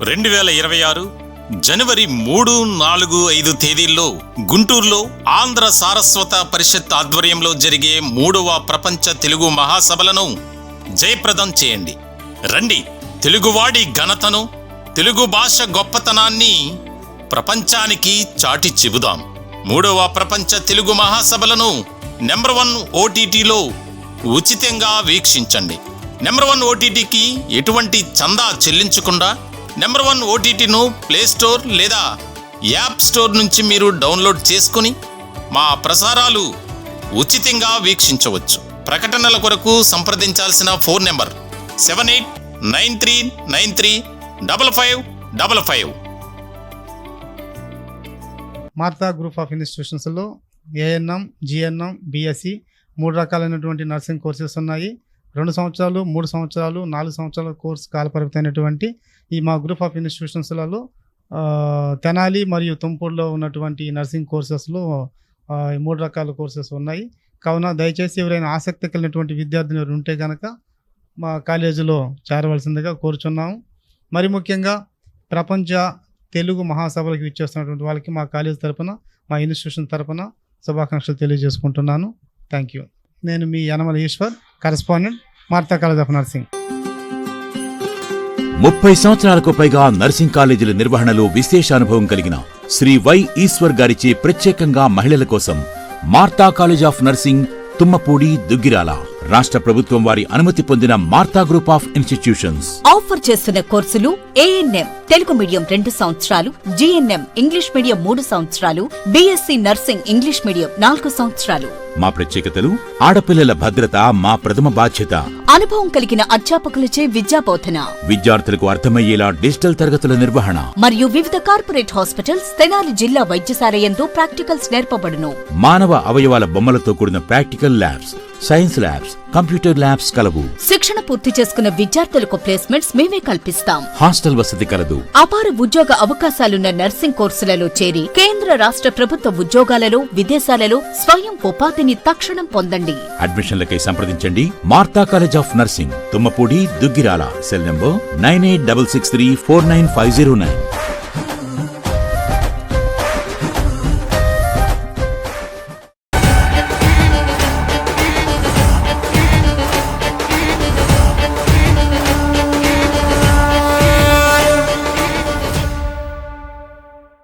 2026 జనవరి 3, 4, 5 తేదీల్లో గుంటూరులో ఆంధ్ర సారస్వత పరిషత్ ఆధ్వర్యంలో జరిగే 3వ ప్రపంచ తెలుగు మహాసభలను జయప్రదం చేయండి. రండి, తెలుగువాడి ఘనతను, తెలుగు భాష గొప్పతనాన్ని ప్రపంచానికి చాటి చెబుదాం. 3వ ప్రపంచ తెలుగు మహాసభలను నెంబర్ 1 OTTలో ఉచితంగా వీక్షించండి. నెంబర్ 1 OTTకి ఎటువంటి చందా చెల్లించకుండా నెంబర్ 1 OTTను ప్లేస్టోర్ లేదా యాప్ స్టోర్ నుంచి మీరు డౌన్లోడ్ చేసుకుని మా ప్రసారాలు ఉచితంగా వీక్షించవచ్చు. ప్రకటనల కొరకు సంప్రదించాల్సిన phone number 7893935555. Martha group of ఇన్స్టిట్యూషన్స్లో ANM, GNM, BSc 3 రకాలైనటువంటి నర్సింగ్ కోర్సెస్ ఉన్నాయి. 2 సంవత్సరాలు, 3 సంవత్సరాలు, 4 సంవత్సరాల కోర్సు కాలపరిమితమైనటువంటి ఈ మా గ్రూప్ ఆఫ్ ఇన్స్టిట్యూషన్స్లలో తెనాలి మరియు తుంపూరులో ఉన్నటువంటి నర్సింగ్ కోర్సెస్లో 3 రకాల కోర్సెస్ ఉన్నాయి. కావున దయచేసి ఎవరైనా ఆసక్తి కలిగినటువంటి విద్యార్థులు ఉంటే కనుక మా కాలేజీలో చేరవలసిందిగా కోరుచున్నాము. మరి ముఖ్యంగా ప్రపంచ తెలుగు మహాసభలకు ఇచ్చేస్తున్నటువంటి వాళ్ళకి మా కాలేజీ తరపున, మా ఇన్స్టిట్యూషన్ తరపున శుభాకాంక్షలు తెలియజేసుకుంటున్నాను. Thank you. నేను మీ Yanamala Eshwar, correspondent, Martha college of nursing. 30 సంవత్సరాలకు పైగా నర్సింగ్ కాలేజీల నిర్వహణలో విశేష అనుభవం కలిగిన శ్రీ వై ఈశ్వర్ గారిచే ప్రత్యేకంగా మహిళల కోసం Martha college of nursing, Tummapudi, Duggirala రాష్ట్ర ప్రభుత్వం వారి అనుమతి పొందిన Martha group of institutions offer చేస్తున్న కోర్సులు ANM తెలుగు మీడియం 2 సంవత్సరాలు, GNM ఇంగ్లీష్ మీడియం 3 సంవత్సరాలు, BSc నర్సింగ్ ఇంగ్లీష్ మీడియం 4 సంవత్సరాలు. మా ప్రత్యేకతలు: ఆడపిల్లల భద్రత మా ప్రథమ బాధ్యత. అనుభవం కలిగిన అధ్యాపకులచే విద్యాబోధన, విద్యార్థులకు అర్థమయ్యేలా డిజిటల్ తరగతుల నిర్వహణ మరియు వివిధ కార్పొరేట్ హాస్పిటల్స్, తెనాలి జిల్లా వైద్యశాల యందు ప్రాక్టికల్స్ నేర్పబడును. మానవ అవయవాల బొమ్మలతో కూడిన practical labs, science labs, computer labs కలవు. శిక్షణ పూర్తి చేసుకున్న విద్యార్థులకు ప్లేస్మెంట్స్ మేమే కల్పిస్తాం. హాస్టల్ వసతి కలదు. అపార ఉద్యోగ అవకాశాలున్న నర్సింగ్ కోర్సులలో చేరి కేంద్ర రాష్ట్ర ప్రభుత్వ ఉద్యోగాలలో, విదేశాలలో స్వయం ఉపాధిని తక్షణం పొందండి. అడ్మిషన్లకై సంప్రదించండి. Martha college of nursing, Tummapudi, Duggirala. Cell number 9866349509.